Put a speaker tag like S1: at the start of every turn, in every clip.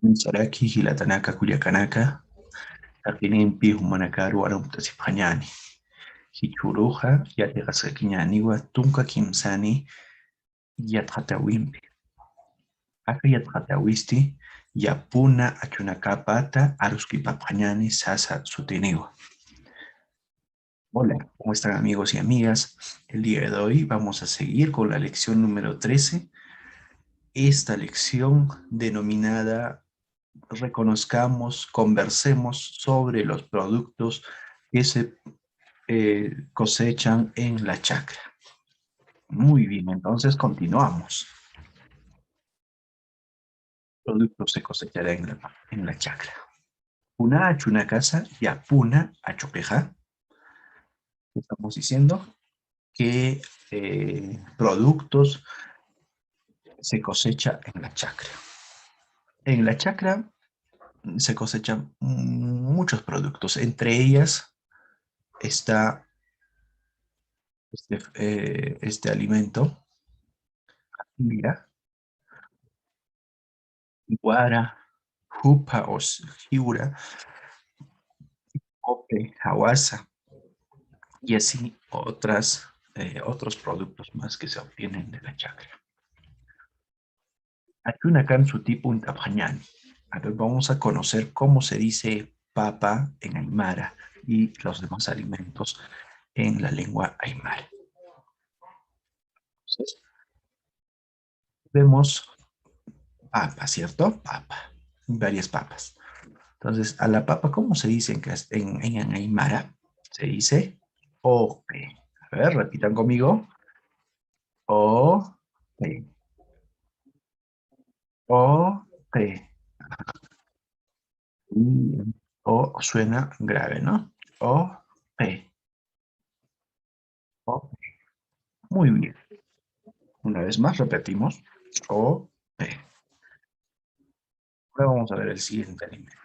S1: Saraki hilatanaka kuyakanaka takininpi humanakaru arumtasipañani. Hichuruja yatiqasqakiñaniwa tunka kimsani yatqatawinpi. Aka yatqatawisti yapuna achunakapata aruskipapañani sasa sutiniwa. Hola, ¿cómo están amigos y amigas? El día de hoy vamos a seguir con la lección número 13. Esta lección denominada reconozcamos, conversemos sobre los productos que se cosechan en la chacra. Muy bien, entonces continuamos. Productos se cosecharán en la chacra. Puna achuna casa y apuna achopeja. Estamos diciendo que productos se cosecha en la chacra. En la chacra se cosechan muchos productos. Entre ellas está este alimento, mira, guara, jupa o jiura, ope, hawasa y así otros productos más que se obtienen de la chacra. Achunacan su tipo un tapañán. A ver, vamos a conocer cómo se dice papa en aymara y los demás alimentos en la lengua aymara. Entonces, vemos papa, ¿cierto? Papa, varias papas. Entonces, a la papa, ¿cómo se dice en aymara? Se dice ope. A ver, repitan conmigo. Ope. Ope. Y O suena grave, ¿no? Ope. Ope. Muy bien. Una vez más repetimos. Ope. Ahora vamos a ver el siguiente alimento.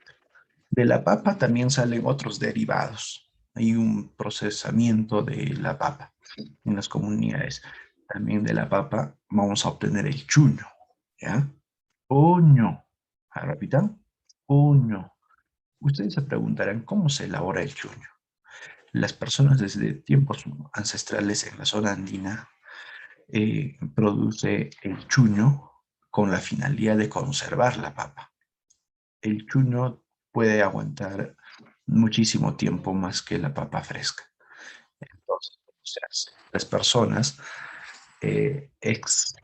S1: De la papa también salen otros derivados. Hay un procesamiento de la papa en las comunidades. También de la papa vamos a obtener el chuño, ¿ya? Puño. Repitan. Puño. Ustedes se preguntarán cómo se elabora el chuño. Las personas desde tiempos ancestrales en la zona andina produce el chuño con la finalidad de conservar la papa. El chuño puede aguantar muchísimo tiempo más que la papa fresca. Entonces, ¿cómo se hace? Las personas eh, ex,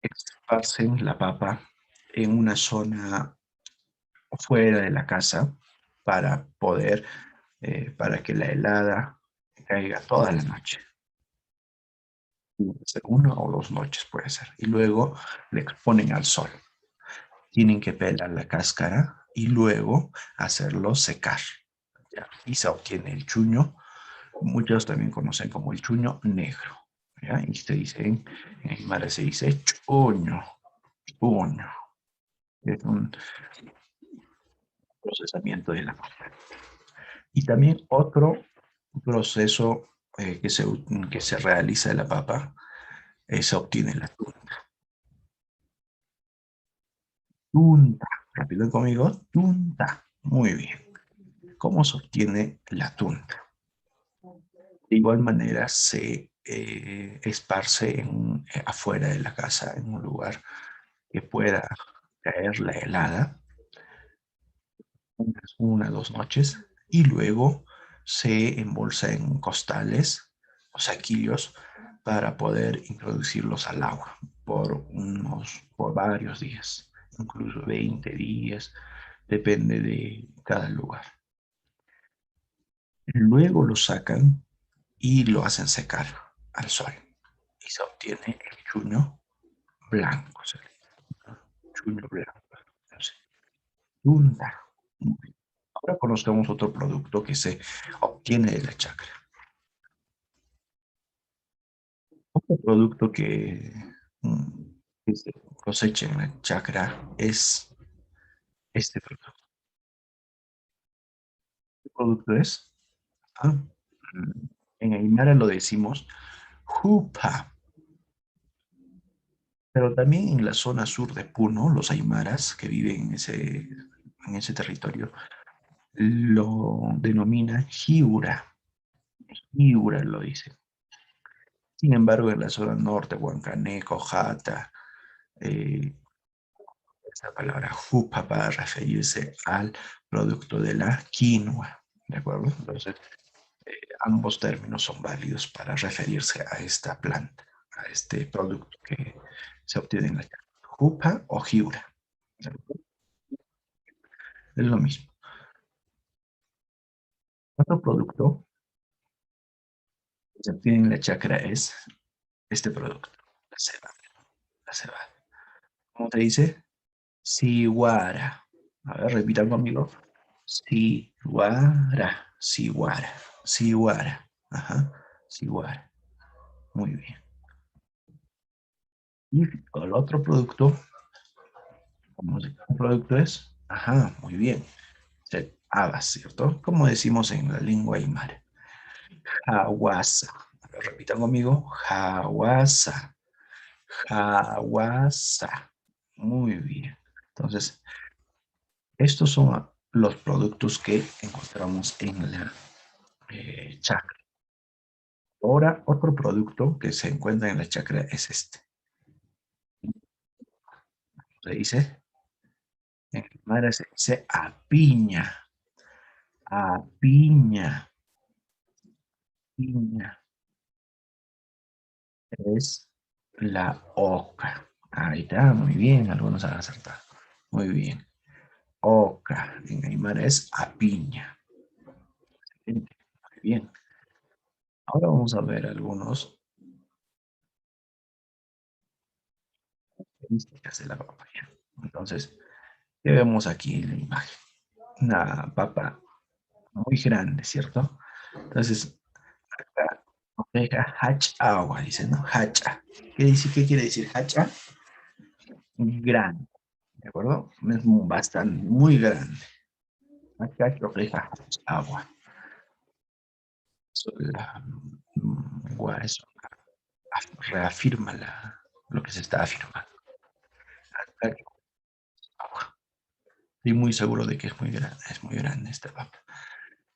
S1: esparcen la papa en una zona fuera de la casa para que la helada caiga toda la noche. Puede ser 1 o 2 noches puede ser. Y luego le exponen al sol. Tienen que pelar la cáscara y luego hacerlo secar. ¿Ya? Y se obtiene el chuño. Muchos también conocen como el chuño negro. ¿Ya? Y se dice, en Aymara se dice chuño. Chuño. Es un procesamiento de la papa. Y también otro proceso que se realiza de la papa, se obtiene la tunta. Tunta. Rápido conmigo. Tunta. Muy bien. ¿Cómo se obtiene la tunta? De igual manera se esparce afuera de la casa, en un lugar que pueda caer la helada, 1 o 2 noches, y luego se embolsa en costales o saquillos para poder introducirlos al agua por varios días, incluso 20 días, depende de cada lugar. Luego lo sacan y lo hacen secar al sol y se obtiene el chuño blanco. Chuño blanco. Entonces, punta. Ahora conozcamos otro producto que se obtiene de la chacra. Otro producto mm, que se cosecha en la chacra es este producto. ¿Qué producto es? Ah, en Aymara lo decimos jupa. Pero también en la zona sur de Puno, los aymaras que viven en ese territorio, lo denomina Jiura. Jiura lo dice. Sin embargo, en la zona norte, Huancaneco, Jata, eh, esta palabra jupa para referirse al producto de la quinoa, ¿de acuerdo? Entonces, ambos términos son válidos para referirse a esta planta, a este producto que se obtiene en la carne. Jupa o jiura, es lo mismo. Otro producto que se obtiene en la chacra es este producto, la cebada. La cebada. ¿Cómo te dice? Siwara. A ver, repitan conmigo. Siwara, siwara, siwara. Ajá, siwara. Muy bien. Y el otro producto, ¿cómo se llama? ¿El producto es? Ajá, muy bien. Habas, ¿cierto? Como decimos en la lengua aymara. Hawasa. A ver, repitan conmigo. Hawasa, hawasa. Muy bien. Entonces, estos son los productos que encontramos en la chacra. Ahora, otro producto que se encuentra en la chacra es este. Se dice, en Aymara se dice apiña, apiña, piña. Es la oca. Ahí está, muy bien, algunos han acertado. Muy bien. Oca, en Aymara es apiña. Muy bien. Ahora vamos a ver algunos características de la papaya. Entonces, ¿qué vemos aquí en la imagen? Una papa muy grande, ¿cierto? Entonces, acá oreja agua, dice, ¿no? Hacha. ¿Qué dice? ¿Qué quiere decir hacha? Grande, ¿de acuerdo? Es bastante, muy grande. Acá oreja agua. Eso, eso reafirma lo que se está afirmando. Acá agua. Estoy muy seguro de que es muy grande esta papa.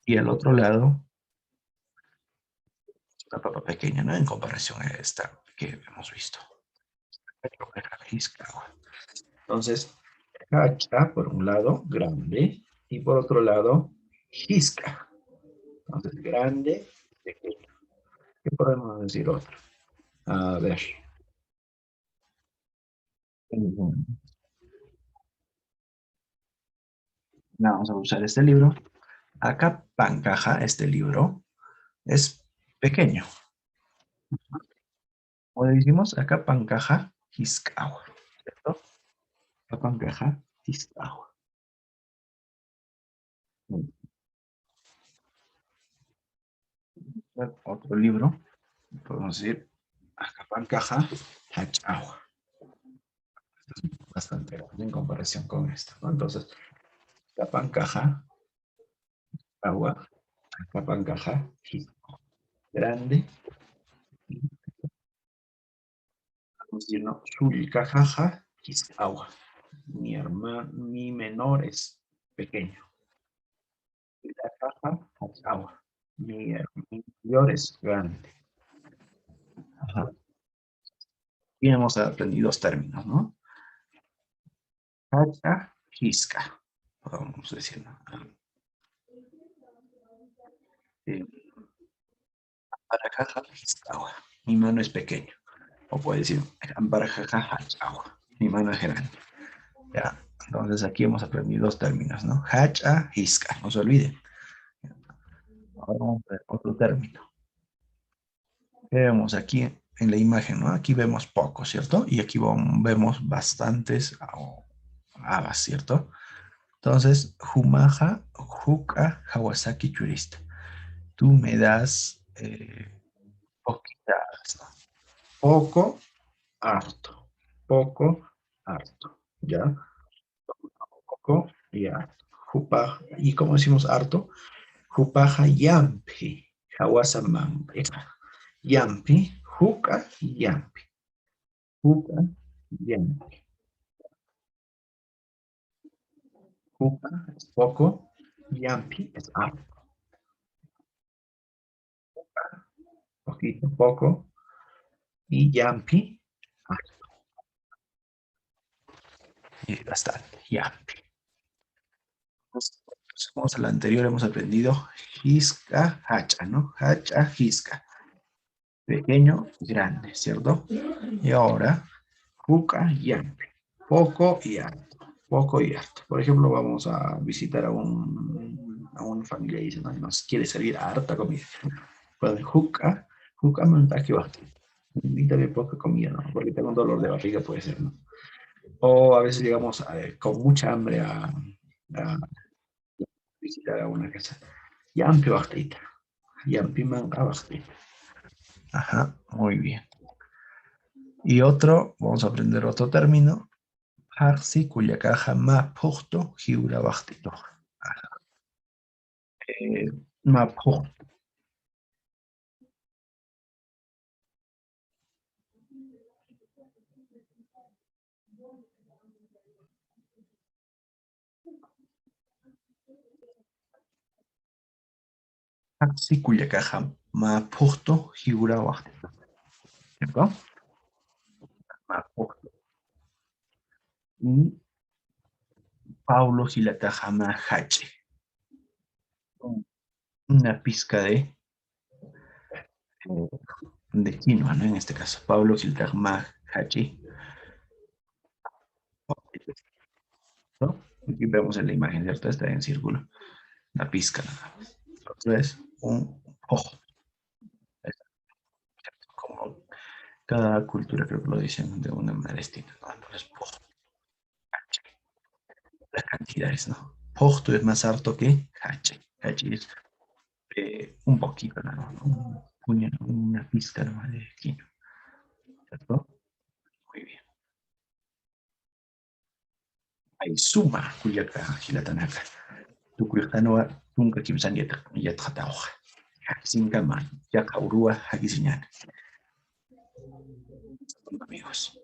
S1: Y al otro lado, una papa pequeña, ¿no? En comparación a esta que hemos visto. Entonces, hacha, por un lado, grande, y por otro lado, jisca. Entonces, grande, pequeño. ¿Qué podemos decir otro? A ver. Vamos a usar este libro. Acá Pancaja, este libro, es pequeño. O le decimos acá Pancaja, Hiscawa, ¿cierto? Acá Pancaja, Hiscawa. Otro libro, podemos decir acá Pancaja, Hachawa. Bastante grande en comparación con esto, ¿no? Entonces, acá Pancaja, agua, acá Pancaja, grande, vamos a decir, ¿no? Sulcajaja, agua. Mi hermano, mi menor es pequeño. La caja, agua. Mi mayor es grande. Ajá. Y hemos aprendido dos términos, ¿no? Hacha, hisca. Vamos decirlo. Eh, para caja, agua. Mi mano es pequeño. O puede decir, para caja, agua. Mi mano es grande. Ya. Entonces aquí hemos aprendido dos términos, ¿no? Hacha, hisca. No se olviden. Ahora vamos a ver otro término. ¿Qué vemos aquí en la imagen, ¿no? Aquí vemos poco, ¿cierto? Y aquí vemos bastantes habas, ¿cierto? Entonces, Humaja, Juca, Hawasaki, Churista. Tú me das poquitas, ¿no? Poco, harto. Poco, harto. ¿Ya? Poco y harto. Jupa, ¿y cómo decimos harto? Jupaja, yampi. Hawasamampe. Yampi, juca, yampi. Juca. Bien. Juca es poco. Yampi es harto. Poquito, poco. Y yampi, harto. Y bastante. Yampi. Entonces, vamos a la anterior, hemos aprendido Hisca, hacha, ¿no? Hacha, Hisca. Pequeño, grande, ¿cierto? Y ahora, Juca, Yampi. Poco y harto. Poco y harto. Por ejemplo, vamos a visitar a una familia y dice, no, nos quiere servir harta comida. Pues Juca me que va. Invítame poca comida, ¿no? Porque tengo un dolor de barriga, puede ser, ¿no? O a veces llegamos con mucha hambre a visitar a una casa. Yampi bajita. Yampi manga bajita. Ajá, muy bien. Y otro, vamos a aprender otro término. Harsi cuya caja más puesto giura bajtito. Más puesto. Harsi cuya caja más puesto giura bajtito. ¿Cierto? Más puesto. Y Paulo Gilataja más hache. Una pizca de quinoa, ¿no? En este caso, Pablo Giltagma Hachi, ¿no? Aquí vemos en la imagen, ¿cierto? Está en círculo, la pizca nada más. Entonces, un ojo, es como cada cultura creo que lo dicen de una manera distinta, ¿no? Entonces, ojo, las cantidades, ¿no? Ojo es más harto que hachi. Hachi es un poquito, nada más, ¿no? Una pizca nomás de quinoa, ¿cierto? Muy bien. Hay suma, Juliaca, Gilatanaka. Tukuykanoa nunca kimsan yatqatawqa. Sinkaman yaqa urua hakisiñana. Amigos.